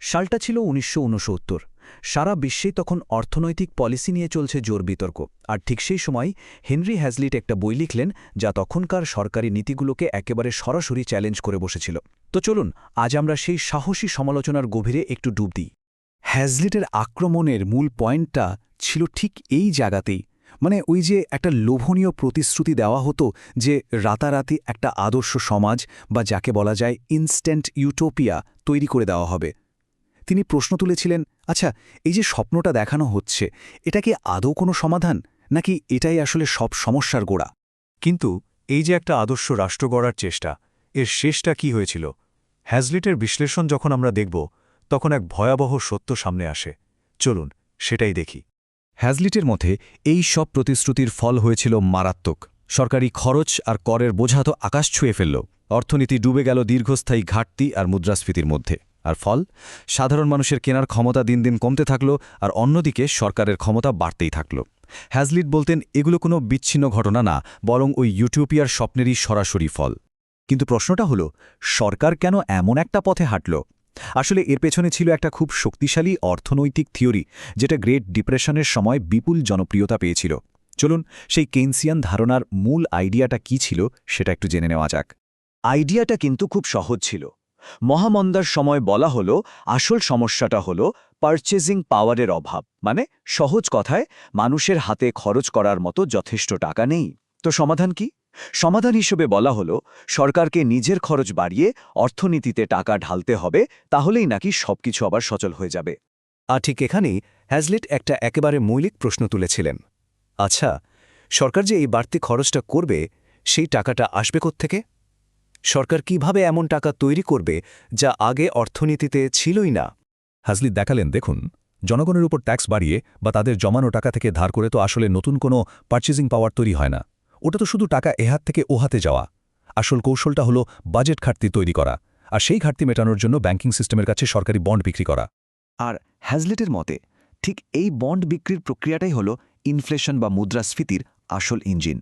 সালটা ছিল ১৯৬৯। সারা বিশ্বেই তখন অর্থনৈতিক পলিসি নিয়ে চলছে জোর বিতর্ক, আর ঠিক সেই সময় হেনরি হ্যাজলিট একটা বই লিখলেন যা তখনকার সরকারি নীতিগুলোকে একেবারে সরাসরি চ্যালেঞ্জ করে বসেছিল। তো চলুন আজ আমরা সেই সাহসী সমালোচনার গভীরে একটু ডুব দিই। হ্যাজলিটের আক্রমণের মূল পয়েন্টটা ছিল ঠিক এই জায়গাতেই, মানে ওই যে একটা লোভনীয় প্রতিশ্রুতি দেওয়া হতো যে রাতারাতি একটা আদর্শ সমাজ বা যাকে বলা যায় ইনস্ট্যান্ট ইউটোপিয়া তৈরি করে দেওয়া হবে। তিনি প্রশ্ন তুলেছিলেন, আচ্ছা, এই যে স্বপ্নটা দেখানো হচ্ছে এটা কি আদৌ কোনো সমাধান, নাকি এটাই আসলে সব সমস্যার গোড়া? কিন্তু এই যে একটা আদর্শ রাষ্ট্র গড়ার চেষ্টা, এর শেষটা কি হয়েছিল? হ্যাজলিটের বিশ্লেষণ যখন আমরা দেখব, তখন এক ভয়াবহ সত্য সামনে আসে। চলুন সেটাই দেখি। হ্যাজলিটের মতে এই সব প্রতিশ্রুতির ফল হয়েছিল মারাত্মক। সরকারি খরচ আর করের বোঝা তো আকাশ ছুঁয়ে ফেলল। অর্থনীতি ডুবে গেল দীর্ঘস্থায়ী ঘাটতি আর মুদ্রাস্ফীতির মধ্যে। আর ফল, সাধারণ মানুষের কেনার ক্ষমতা দিন দিন কমতে থাকল, আর অন্যদিকে সরকারের ক্ষমতা বাড়তেই থাকল। হ্যাজলিট বলতেন এগুলো কোনো বিচ্ছিন্ন ঘটনা না, বরং ওই ইউটোপিয়ার স্বপ্নেরই সরাসরি ফল। কিন্তু প্রশ্নটা হলো, সরকার কেন এমন একটা পথে হাঁটল? আসলে এর পেছনে ছিল একটা খুব শক্তিশালী অর্থনৈতিক থিওরি, যেটা গ্রেট ডিপ্রেশনের সময় বিপুল জনপ্রিয়তা পেয়েছিল। চলুন সেই কেইনসিয়ান ধারণার মূল আইডিয়াটা কি ছিল সেটা একটু জেনে নেওয়া যাক। আইডিয়াটা কিন্তু খুব সহজ ছিল। মহামন্দার সময় বলা হলো আসল সমস্যাটা হলো পারচেজিং পাওয়ারের অভাব, মানে সহজ কথায় মানুষের হাতে খরচ করার মতো যথেষ্ট টাকা নেই। তো সমাধান কি? সমাধান হিসেবে বলা হলো সরকারকে নিজের খরচ বাড়িয়ে অর্থনীতিতে টাকা ঢালতে হবে, তাহলেই নাকি সবকিছু আবার সচল হয়ে যাবে। আর ঠিক এখানেই হ্যাজলিট একটা একেবারে মৌলিক প্রশ্ন তুলেছিলেন। আচ্ছা, সরকার যে এই বাড়তি খরচটা করবে, সেই টাকাটা আসবে কোত্থেকে? সরকার কিভাবে এমন টাকা তৈরি করবে যা আগে অর্থনীতিতে ছিলই না? হ্যাজলিট দেখালেন, দেখুন, জনগণের উপর ট্যাক্স বাড়িয়ে বা তাদের জমানো টাকা থেকে ধার করে তো আসলে নতুন কোনো পারচেজিং পাওয়ার তৈরি হয় না। ওটা তো শুধু টাকা এহাত থেকে ওহাতে যাওয়া। আসল কৌশলটা হলো বাজেট ঘাটতি তৈরি করা, আর সেই ঘাটতি মেটানোর জন্য ব্যাংকিং সিস্টেমের কাছে সরকারি বন্ড বিক্রি করা। আর হ্যাজলিটের মতে ঠিক এই বন্ড বিক্রির প্রক্রিয়াটাই হল ইনফ্লেশন বা মুদ্রাস্ফীতির আসল ইঞ্জিন।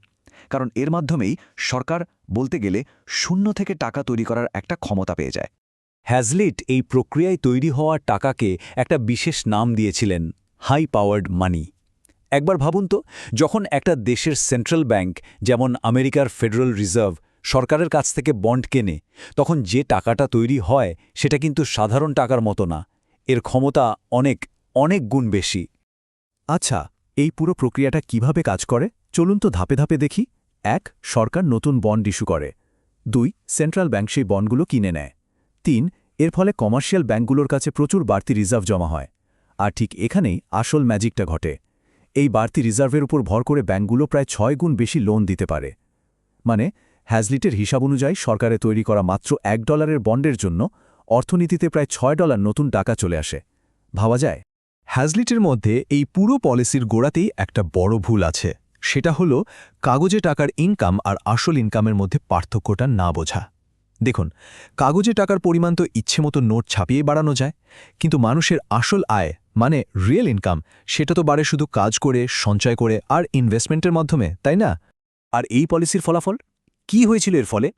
কারণ এর মাধ্যমেই সরকার বলতে গেলে শূন্য থেকে টাকা তৈরি করার একটা ক্ষমতা পেয়ে যায়। হ্যাজলিট এই প্রক্রিয়ায় তৈরি হওয়া টাকাকে একটা বিশেষ নাম দিয়েছিলেন, হাই পাওয়ার্ড মানি। একবার ভাবুন তো, যখন একটা দেশের সেন্ট্রাল ব্যাংক যেমন আমেরিকার ফেডারেল রিজার্ভ সরকারের কাছ থেকে বন্ড কেনে, তখন যে টাকাটা তৈরি হয় সেটা কিন্তু সাধারণ টাকার মতো না, এর ক্ষমতা অনেক অনেক গুণ বেশি। আচ্ছা, এই পুরো প্রক্রিয়াটা কিভাবে কাজ করে চলুন তো ধাপে ধাপে দেখি। ১. সরকার নতুন বন্ড ইস্যু করে। ২. সেন্ট্রাল ব্যাংক সেই বন্ডগুলো কিনে নেয়। ৩. এর ফলে কমার্শিয়াল ব্যাংকগুলোর কাছে প্রচুর বাড়তি রিজার্ভ জমা হয়। আর ঠিক এখানেই আসল ম্যাজিকটা ঘটে। এই বাড়তি রিজার্ভের উপর ভর করে ব্যাংকগুলো প্রায় ৬ গুণ বেশি লোন দিতে পারে। মানে হ্যাজলিটের হিসাব অনুযায়ী সরকারে তৈরি করা মাত্র $১ বন্ডের জন্য অর্থনীতিতে প্রায় $৬ নতুন টাকা চলে আসে। ভাবা যায়? হ্যাজলিটের মধ্যে এই পুরো পলিসির গোড়াতেই একটা বড় ভুল আছে। সেটা হলো কাগজে টাকার ইনকাম আর আসল ইনকামের মধ্যে পার্থক্যটা না বোঝা। দেখুন, কাগজে টাকার পরিমাণ তো ইচ্ছেমতো নোট ছাপিয়ে বাড়ানো যায়, কিন্তু মানুষের আসল আয় মানে রিয়েল ইনকাম, সেটা তো বাড়ে শুধু কাজ করে, সঞ্চয় করে আর ইনভেস্টমেন্টের মাধ্যমে, তাই না? আর এই পলিসির ফলাফল কি হয়েছিল এর ফলে?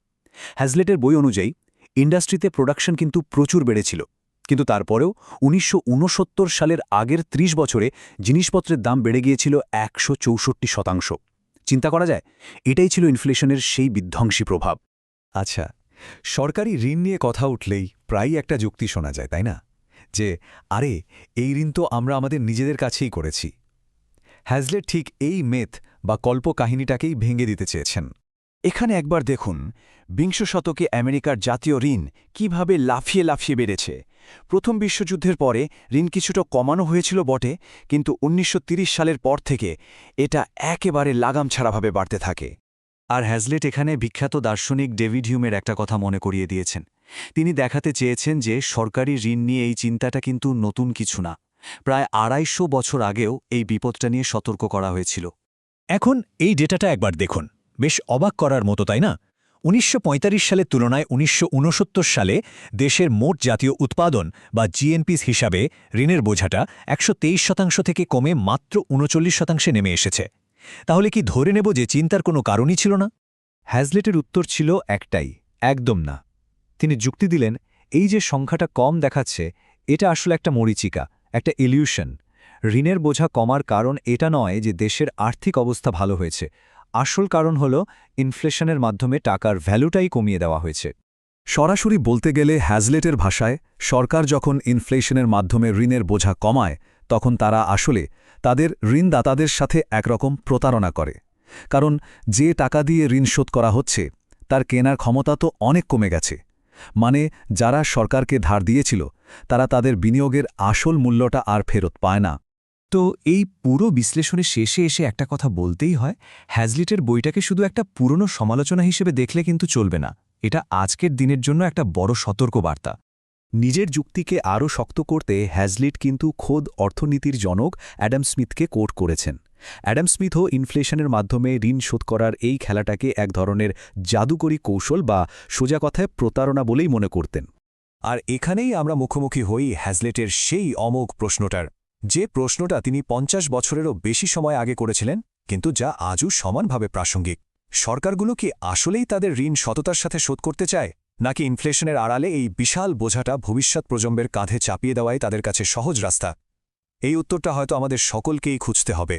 হ্যাজলিটের বই অনুযায়ী ইন্ডাস্ট্রিতে প্রোডাকশন কিন্তু প্রচুর বেড়েছিল, কিন্তু তারপরেও ১৯৬৯ সালের আগের ৩০ বছরে জিনিসপত্রের দাম বেড়ে গিয়েছিল ১৬৪%। চিন্তা করা যায়, এটাই ছিল ইনফ্লেশনের সেই বিধ্বংসী প্রভাব। আচ্ছা, সরকারি ঋণ নিয়ে কথা উঠলেই প্রায়ই একটা যুক্তি শোনা যায়, তাই না? যে আরে, এই ঋণ তো আমরা আমাদের নিজেদের কাছেই করেছি। হ্যাজলিট ঠিক এই মেথ বা কল্পকাহিনীটাকেই ভেঙে দিতে চেয়েছেন। এখানে একবার দেখুন, বিংশ শতকে আমেরিকার জাতীয় ঋণ কিভাবে লাফিয়ে লাফিয়ে বেড়েছে। প্রথম বিশ্বযুদ্ধের পরে ঋণ কিছুটা কমানো হয়েছিল বটে, কিন্তু ১৯৩০ সালের পর থেকে এটা একেবারে লাগাম ছাড়াভাবে বাড়তে থাকে। আর হ্যাজলিট এখানে বিখ্যাত দার্শনিক ডেভিড হিউমের একটা কথা মনে করিয়ে দিয়েছেন। তিনি দেখাতে চেয়েছেন যে সরকারি ঋণ নিয়ে এই চিন্তাটা কিন্তু নতুন কিছু না। প্রায় ২৫০ বছর আগেও এই বিপদটা নিয়ে সতর্ক করা হয়েছিল। এখন এই ডেটাটা একবার দেখুন, বেশ অবাক করার মতো, তাই না? ১৯৪৫ সালের তুলনায় ১৯৬৯ সালে দেশের মোট জাতীয় উৎপাদন বা জিএনপি হিসাবে ঋণের বোঝাটা ১২৩% থেকে কমে মাত্র ৩৯% নেমে এসেছে। তাহলে কি ধরে নেব যে চিন্তার কোনো কারণই ছিল না? হ্যাজলিটের উত্তর ছিল একটাই, একদম না। তিনি যুক্তি দিলেন, এই যে সংখ্যাটা কম দেখাচ্ছে, এটা আসলে একটা মরীচিকা, একটা ইলিউশন। ঋণের বোঝা কমার কারণ এটা নয় যে দেশের আর্থিক অবস্থা ভালো হয়েছে। আসল কারণ হল ইনফ্লেশনের মাধ্যমে টাকার ভ্যালুটাই কমিয়ে দেওয়া হয়েছে। সরাসরি বলতে গেলে হ্যাজলেটের ভাষায় সরকার যখন ইনফ্লেশনের মাধ্যমে ঋণের বোঝা কমায় তখন তারা আসলে তাদের ঋণদাতাদের সাথে একরকম প্রতারণা করে। কারণ যে টাকা দিয়ে ঋণ শোধ করা হচ্ছে তার কেনার ক্ষমতা তো অনেক কমে গেছে। মানে যারা সরকারকে ধার দিয়েছিল তারা তাদের বিনিয়োগের আসল মূল্যটা আর ফেরত পায় না। তো এই পুরো বিশ্লেষণের শেষে এসে একটা কথা বলতেই হয়, হ্যাজলিটের বইটাকে শুধু একটা পুরনো সমালোচনা হিসেবে দেখলে কিন্তু চলবে না। এটা আজকের দিনের জন্য একটা বড় সতর্কবার্তা। নিজের যুক্তিকে আরও শক্ত করতে হ্যাজলিট কিন্তু খোদ অর্থনীতির জনক অ্যাডাম স্মিথকে কোট করেছেন। অ্যাডাম স্মিথও ইনফ্লেশনের মাধ্যমে ঋণ শোধ করার এই খেলাটাকে এক ধরনের জাদুকরী কৌশল বা সোজা কথায় প্রতারণা বলেই মনে করতেন। আর এখানেই আমরা মুখোমুখি হই হ্যাজলেটের সেই অমোঘ প্রশ্নটার, যে প্রশ্নটা তিনি ৫০ বছরেরও বেশি সময় আগে করেছিলেন, কিন্তু যা আজও সমানভাবে প্রাসঙ্গিক। সরকারগুলো কি আসলেই তাদের ঋণ সততার সাথে শোধ করতে চায়, নাকি ইনফ্লেশনের আড়ালে এই বিশাল বোঝাটা ভবিষ্যৎ প্রজন্মের কাঁধে চাপিয়ে দেওয়াই তাদের কাছে সহজ রাস্তা? এই উত্তরটা হয়তো আমাদের সকলকেই খুঁজতে হবে।